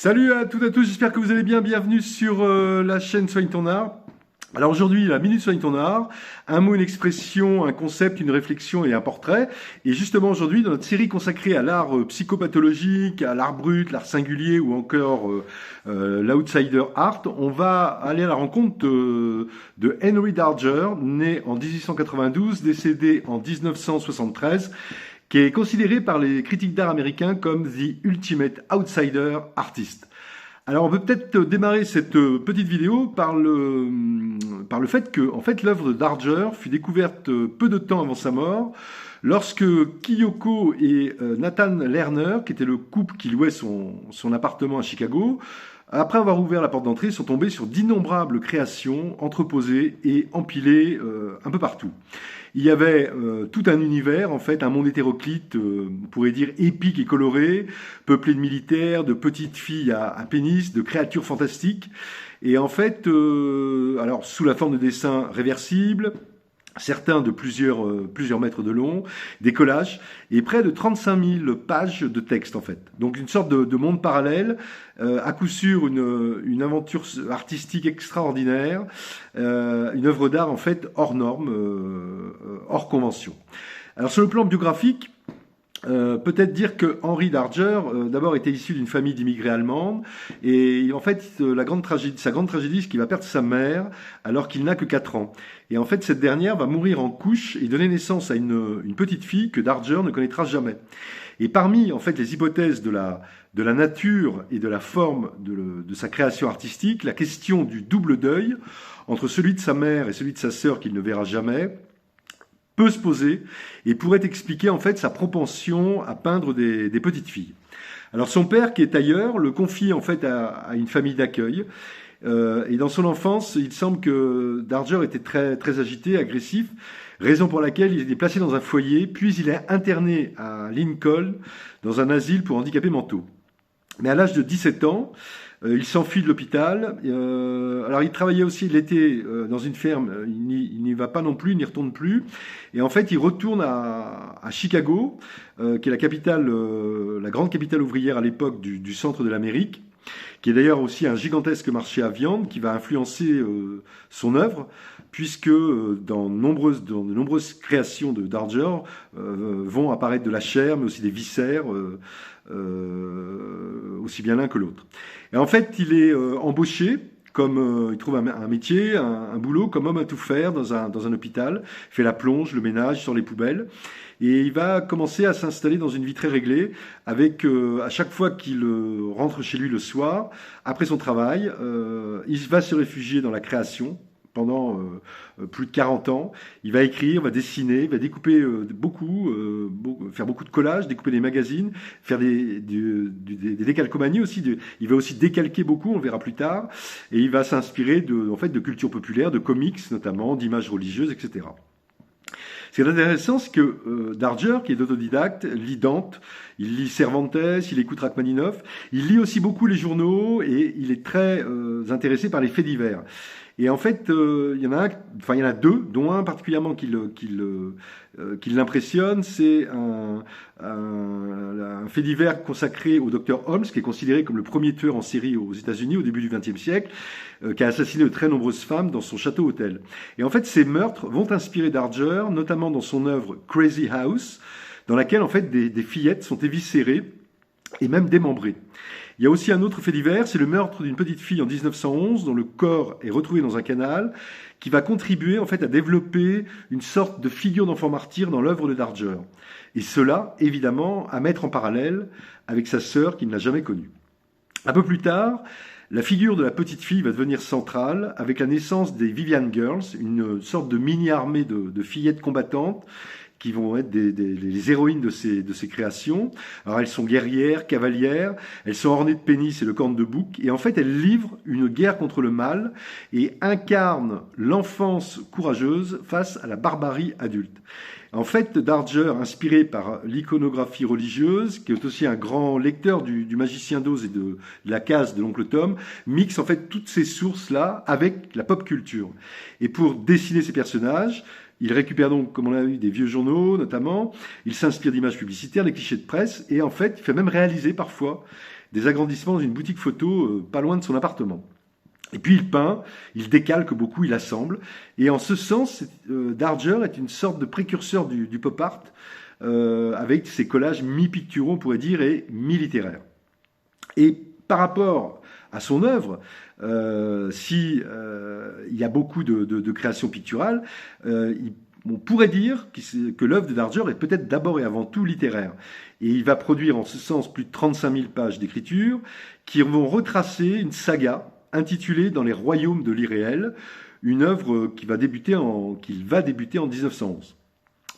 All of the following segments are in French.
Salut à toutes et à tous, j'espère que vous allez bien. Bienvenue sur la chaîne Soigne ton art. Alors aujourd'hui, la Minute Soigne ton art, un mot, une expression, un concept, une réflexion et un portrait. Et justement aujourd'hui, dans notre série consacrée à l'art psychopathologique, à l'art brut, l'art singulier ou encore l'outsider art, on va aller à la rencontre de Henry Darger, né en 1892, décédé en 1973, qui est considéré par les critiques d'art américains comme The Ultimate Outsider Artist. Alors on peut peut-être démarrer cette petite vidéo par le fait que en fait, l'œuvre de Darger fut découverte peu de temps avant sa mort, lorsque Kyoko et Nathan Lerner, qui était le couple qui louait son appartement à Chicago, après avoir ouvert la porte d'entrée, sont tombés sur d'innombrables créations entreposées et empilées un peu partout. Il y avait tout un univers, en fait, un monde hétéroclite, on pourrait dire épique et coloré, peuplé de militaires, de petites filles à pénis, de créatures fantastiques. Et en fait, alors sous la forme de dessins réversibles, certains de plusieurs mètres de long, des collages, et près de 35 000 pages de texte en fait. Donc une sorte de monde parallèle, à coup sûr une aventure artistique extraordinaire, une œuvre d'art en fait hors norme, hors convention. Alors sur le plan biographique, peut-être dire que Henry Darger, d'abord, était issu d'une famille d'immigrés allemandes, et en fait, sa grande tragédie, c'est qu'il va perdre sa mère alors qu'il n'a que 4 ans. Et en fait, cette dernière va mourir en couche et donner naissance à une petite fille que Darger ne connaîtra jamais. Et parmi, en fait, les hypothèses de la nature et de la forme de sa création artistique, la question du double deuil entre celui de sa mère et celui de sa sœur qu'il ne verra jamais peut se poser et pourrait expliquer en fait sa propension à peindre des petites filles. Alors son père, qui est tailleur, le confie en fait à une famille d'accueil. Et dans son enfance, il semble que Darger était très, très agité, agressif, raison pour laquelle il est placé dans un foyer, puis il est interné à Lincoln, dans un asile pour handicapés mentaux. Mais à l'âge de 17 ans, il s'enfuit de l'hôpital. Alors il travaillait aussi l'été dans une ferme. Il n'y va pas non plus, il n'y retourne plus. Et en fait, il retourne à Chicago, qui est la capitale, la grande capitale ouvrière à l'époque du centre de l'Amérique, qui est d'ailleurs aussi un gigantesque marché à viande qui va influencer son œuvre, puisque dans de nombreuses créations de Darger vont apparaître de la chair, mais aussi des viscères, aussi bien l'un que l'autre. Et en fait, il est embauché, comme il trouve un métier, un boulot comme homme à tout faire dans un hôpital, il fait la plonge, le ménage, sur les poubelles. Et il va commencer à s'installer dans une vie très réglée, avec à chaque fois qu'il rentre chez lui le soir, après son travail, il va se réfugier dans la création pendant plus de 40 ans. Il va écrire, va dessiner, va découper faire beaucoup de collages, découper des magazines, faire des décalcomanies aussi. Il va aussi décalquer beaucoup, on le verra plus tard. Et il va s'inspirer de culture populaire, de comics notamment, d'images religieuses, etc. Ce qui est intéressant, c'est que Darger, qui est autodidacte, lit Dante, il lit Cervantes, il écoute Rachmaninoff, il lit aussi beaucoup les journaux et il est très intéressé par les faits divers. Et en fait, il y en a deux, dont un particulièrement qui l'impressionne, c'est un fait divers consacré au docteur Holmes, qui est considéré comme le premier tueur en série aux États-Unis au début du XXe siècle, qui a assassiné de très nombreuses femmes dans son château-hôtel. Et en fait, ces meurtres vont inspirer Darger, notamment dans son œuvre Crazy House, dans laquelle en fait des fillettes sont éviscérées et même démembrées. Il y a aussi un autre fait divers, c'est le meurtre d'une petite fille en 1911 dont le corps est retrouvé dans un canal, qui va contribuer en fait à développer une sorte de figure d'enfant martyr dans l'œuvre de Darger. Et cela, évidemment, à mettre en parallèle avec sa sœur qu'il n'a jamais connue. Un peu plus tard, la figure de la petite fille va devenir centrale avec la naissance des Vivian Girls, une sorte de mini-armée de fillettes combattantes qui vont être les héroïnes de ces créations. Alors elles sont guerrières, cavalières, elles sont ornées de pénis et de cornes de bouc, et en fait elles livrent une guerre contre le mal et incarnent l'enfance courageuse face à la barbarie adulte. En fait, Darger, inspiré par l'iconographie religieuse, qui est aussi un grand lecteur du Magicien d'Oz et de la case de l'oncle Tom, mixe en fait toutes ces sources-là avec la pop culture. Et pour dessiner ces personnages, il récupère donc, comme on l'a vu, des vieux journaux notamment, il s'inspire d'images publicitaires, des clichés de presse, et en fait, il fait même réaliser parfois des agrandissements dans une boutique photo pas loin de son appartement. Et puis il peint, il décalque beaucoup, il assemble. Et en ce sens, Darger est une sorte de précurseur du pop art, avec ses collages mi-picturaux, on pourrait dire, et mi-littéraires. Et par rapport à son œuvre, il y a beaucoup de créations picturales, on pourrait dire que l'œuvre de Darger est peut-être d'abord et avant tout littéraire. Et il va produire en ce sens plus de 35 000 pages d'écriture qui vont retracer une saga intitulée Dans les royaumes de l'irréel, une œuvre qu'il va débuter en 1911.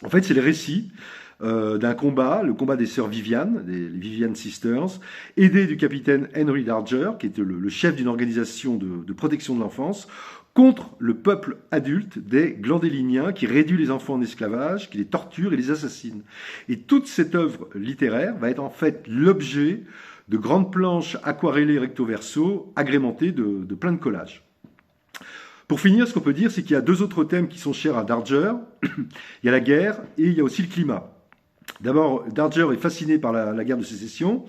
En fait, c'est le récit d'un combat, le combat des sœurs Vivian, les Vivian Sisters, aidées du capitaine Henry Darger, qui était le chef d'une organisation de protection de l'enfance, contre le peuple adulte des glandéliniens qui réduit les enfants en esclavage, qui les torture et les assassine. Et toute cette œuvre littéraire va être en fait l'objet de grandes planches aquarellées recto-verso, agrémentées de plein de collages. Pour finir, ce qu'on peut dire, c'est qu'il y a deux autres thèmes qui sont chers à Darger. Il y a la guerre et il y a aussi le climat. D'abord, Darger est fasciné par la guerre de sécession,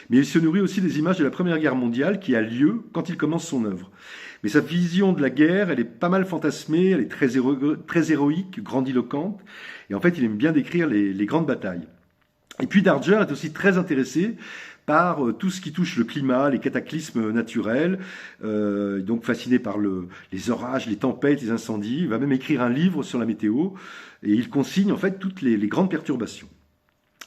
mais il se nourrit aussi des images de la Première Guerre mondiale qui a lieu quand il commence son œuvre. Mais sa vision de la guerre, elle est pas mal fantasmée, elle est très héroïque, grandiloquente, et en fait, il aime bien décrire les grandes batailles. Et puis Darger est aussi très intéressé par tout ce qui touche le climat, les cataclysmes naturels, donc fasciné par les orages, les tempêtes, les incendies. Il va même écrire un livre sur la météo, et il consigne en fait toutes les grandes perturbations.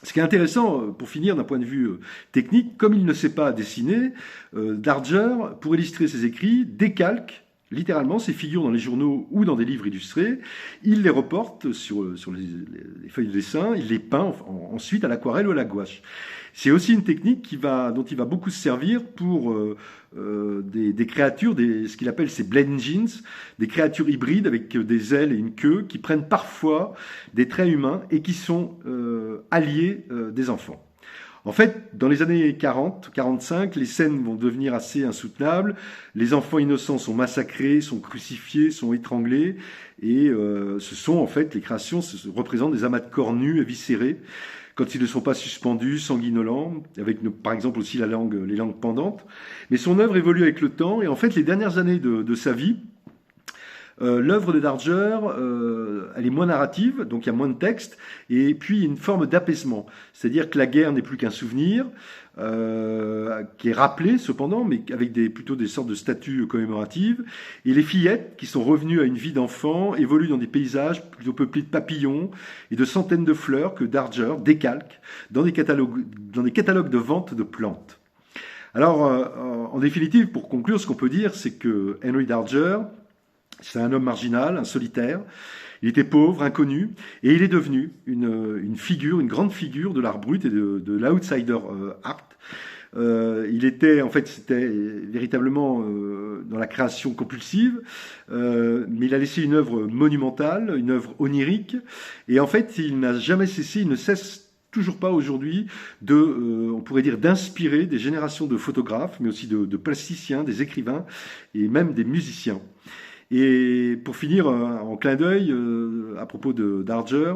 Ce qui est intéressant, pour finir d'un point de vue technique, comme il ne sait pas dessiner, Darger, pour illustrer ses écrits, décalque littéralement ces figures dans les journaux ou dans des livres illustrés. Il les reporte sur les feuilles de dessin, il les peint ensuite à l'aquarelle ou à la gouache. C'est aussi une technique dont il va beaucoup se servir pour des créatures, ce qu'il appelle ces blend engines, des créatures hybrides avec des ailes et une queue qui prennent parfois des traits humains et qui sont alliés des enfants. En fait, dans les années 40-45, les scènes vont devenir assez insoutenables. Les enfants innocents sont massacrés, sont crucifiés, sont étranglés. Et ce sont en fait, les créations représentent des amas de corps nus, éviscérés, quand ils ne sont pas suspendus, sanguinolents, avec par exemple aussi les langues pendantes. Mais son œuvre évolue avec le temps. Et en fait, les dernières années de sa vie, l'œuvre de Darger, elle est moins narrative, donc il y a moins de texte, et puis une forme d'apaisement. C'est-à-dire que la guerre n'est plus qu'un souvenir, qui est rappelé cependant, mais avec plutôt des sortes de statues commémoratives. Et les fillettes, qui sont revenues à une vie d'enfant, évoluent dans des paysages plutôt peuplés de papillons et de centaines de fleurs que Darger décalque dans des catalogues de vente de plantes. Alors, en définitive, pour conclure, ce qu'on peut dire, c'est que Henry Darger, c'est un homme marginal, un solitaire. Il était pauvre, inconnu, et il est devenu une grande figure de l'art brut et de l'outsider art. C'était véritablement dans la création compulsive, mais il a laissé une œuvre monumentale, une œuvre onirique, et en fait, il n'a jamais cessé, il ne cesse toujours pas aujourd'hui on pourrait dire, d'inspirer des générations de photographes, mais aussi de plasticiens, des écrivains et même des musiciens. Et pour finir, en clin d'œil, à propos de Darger,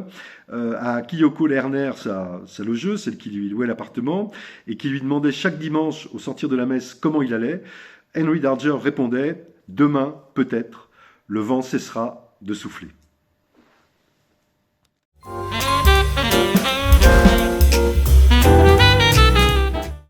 à Kyoko Lerner, sa logeuse, celle qui lui louait l'appartement, et qui lui demandait chaque dimanche, au sortir de la messe, comment il allait, Henry Darger répondait « Demain, peut-être, le vent cessera de souffler ».